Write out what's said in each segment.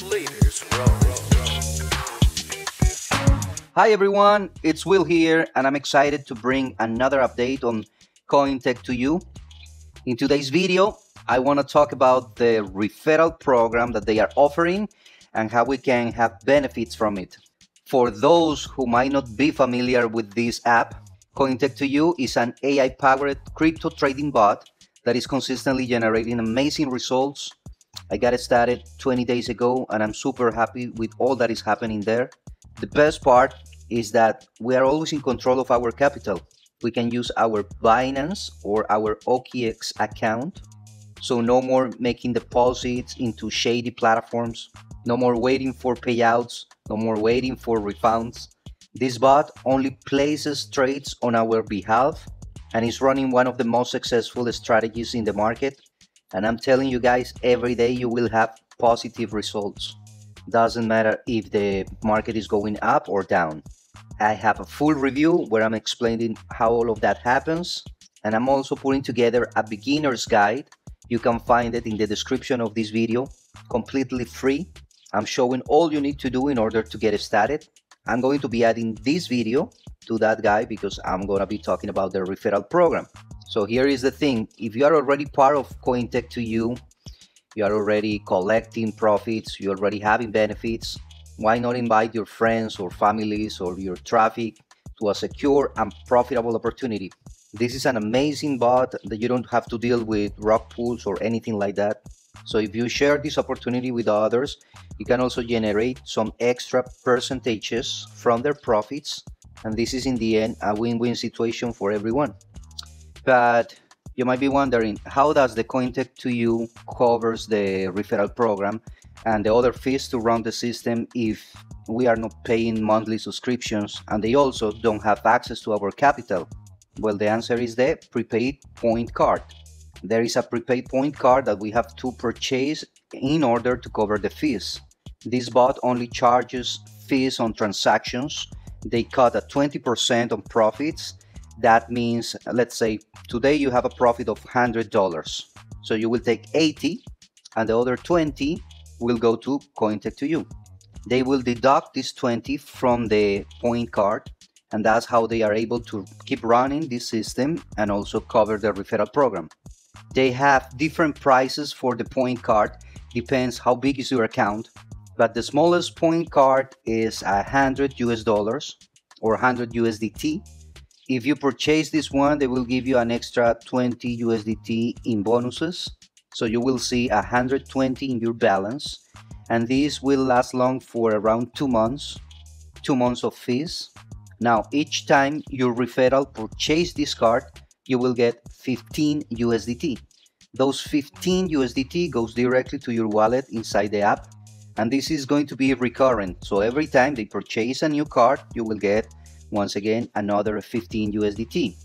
Leaders roll. Hi everyone, it's Will here, and I'm excited to bring another update on CoinTech2U. In today's video, I want to talk about the referral program that they are offering and how we can have benefits from it. For those who might not be familiar with this app, CoinTech2U is an AI-powered crypto trading bot that is consistently generating amazing results. I got it started 20 days ago, and I'm super happy with all that is happening there. The best part is that we are always in control of our capital. We can use our Binance or our OKX account. So no more making deposits into shady platforms, no more waiting for payouts, no more waiting for refunds. This bot only places trades on our behalf and is running one of the most successful strategies in the market. And I'm telling you guys, every day you will have positive results. Doesn't matter if the market is going up or down. I have a full review where I'm explaining how all of that happens, and I'm also putting together a beginner's guide. You can find it in the description of this video, completely free. I'm showing all you need to do in order to get started. I'm going to be adding this video to that guide because I'm going to be talking about the referral program. So here is the thing. If you are already part of CoinTech2U, you are already collecting profits, you're already having benefits, why not invite your friends or families or your traffic to a secure and profitable opportunity? This is an amazing bot that you don't have to deal with rug pulls or anything like that. So if you share this opportunity with others, you can also generate some extra percentages from their profits. And this is in the end a win-win situation for everyone. But you might be wondering, how does the CoinTech2U covers the referral program and the other fees to run the system if we are not paying monthly subscriptions and they also don't have access to our capital? Well, the answer is the prepaid point card. There is a prepaid point card that we have to purchase in order to cover the fees. This bot only charges fees on transactions. They cut at 20% on profits. That means, let's say, today you have a profit of $100. So you will take 80 and the other 20 will go to CoinTech2U. They will deduct this 20 from the point card, and that's how they are able to keep running this system and also cover the referral program. They have different prices for the point card, depends how big is your account, but the smallest point card is $100 or 100 USDT. If you purchase this one, they will give you an extra 20 USDT in bonuses. So you will see 120 in your balance, and this will last long for around 2 months of fees. Now, each time your referral purchase this card, you will get 15 USDT. Those 15 USDT goes directly to your wallet inside the app, and this is going to be recurrent. So every time they purchase a new card, you will get, once again, another 15 USDT.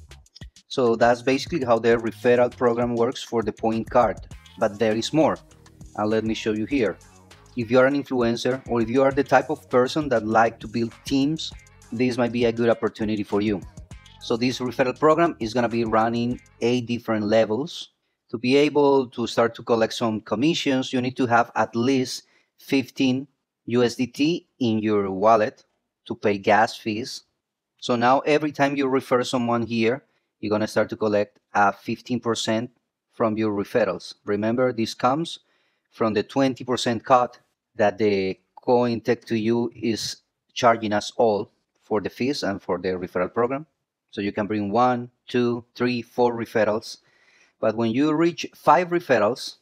So that's basically how the referral program works for the point card. But there is more, and let me show you here. If you are an influencer or if you are the type of person that like to build teams, this might be a good opportunity for you. So this referral program is going to be running 8 different levels. To be able to start to collect some commissions, you need to have at least 15 USDT in your wallet to pay gas fees. So now every time you refer someone here, you're going to start to collect 15% from your referrals. Remember, this comes from the 20% cut that the CoinTech2U is charging us all for the fees and for the referral program. So you can bring 1, 2, 3, 4 referrals. But when you reach 5 referrals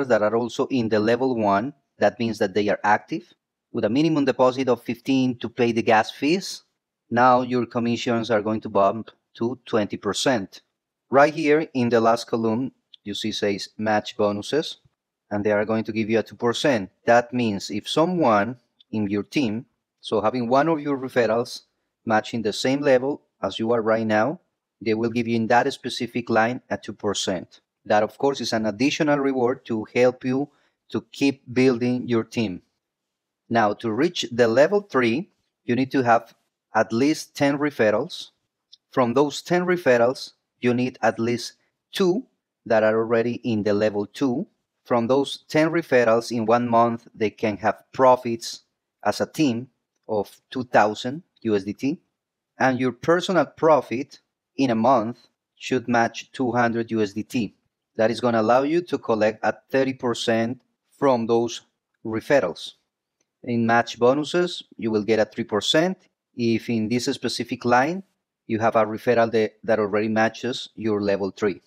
that are also in the level 1, that means that they are active, with a minimum deposit of 15 to pay the gas fees, now your commissions are going to bump to 20%. Right here in the last column, you see says match bonuses, and they are going to give you a 2%. That means if someone in your team, so having one of your referrals matching the same level as you are right now, they will give you in that specific line a 2%. That, of course, is an additional reward to help you to keep building your team. Now, to reach the level 3, you need to have at least 10 referrals. From those 10 referrals, you need at least 2 that are already in the level 2 From those 10 referrals in 1 month, they can have profits as a team of 2,000 USDT, and your personal profit in a month should match 200 USDT. That is going to allow you to collect at 30% from those referrals. In match bonuses, you will get a 3%. If in this specific line, you have a referral that already matches your level 3.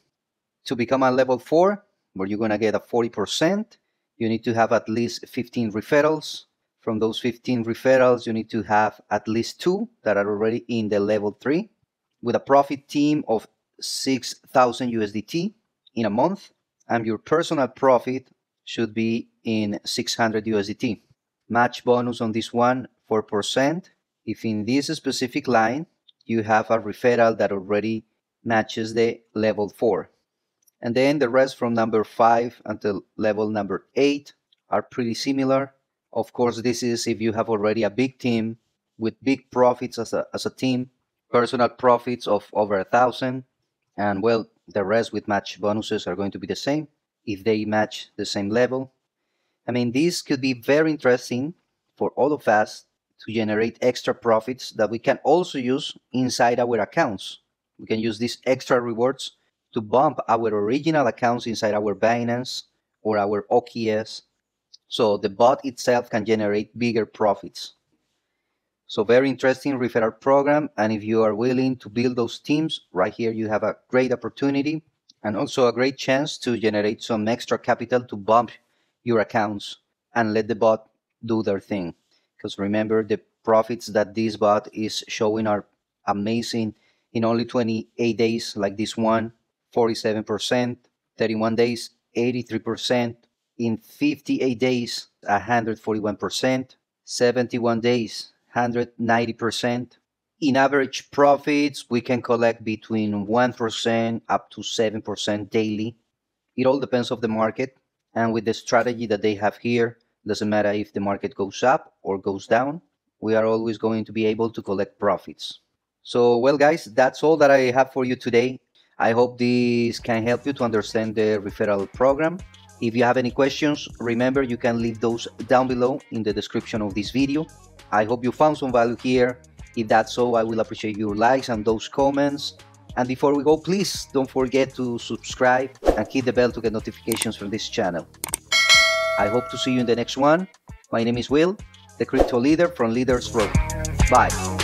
To become a level 4, where you're going to get a 40%, you need to have at least 15 referrals. From those 15 referrals, you need to have at least 2 that are already in the level 3, with a profit team of 6,000 USDT in a month, and your personal profit should be in 600 USDT. Match bonus on this one, 4%. If in this specific line, you have a referral that already matches the level 4. And then the rest from number 5 until level number 8 are pretty similar. Of course, this is if you have already a big team with big profits as a team, personal profits of over 1,000, and well, the rest with match bonuses are going to be the same if they match the same level. I mean, this could be very interesting for all of us to generate extra profits that we can also use inside our accounts. We can use these extra rewards to bump our original accounts inside our Binance or our OKS, so the bot itself can generate bigger profits. So very interesting referral program, and if you are willing to build those teams, right here you have a great opportunity and also a great chance to generate some extra capital to bump your accounts and let the bot do their thing. Because remember, the profits that this bot is showing are amazing. In only 28 days, like this one, 47%, 31 days, 83%, in 58 days, 141%, 71 days, 190%. In average profits, we can collect between 1% up to 7% daily. It all depends on the market, and with the strategy that they have here, doesn't matter if the market goes up or goes down, we are always going to be able to collect profits. So, well guys, that's all that I have for you today. I hope this can help you to understand the referral program. If you have any questions, remember you can leave those down below in the description of this video. I hope you found some value here. If that's so, I will appreciate your likes and those comments. And before we go, please don't forget to subscribe and hit the bell to get notifications from this channel. I hope to see you in the next one. My name is Will, the crypto leader from Leaders Road. Bye.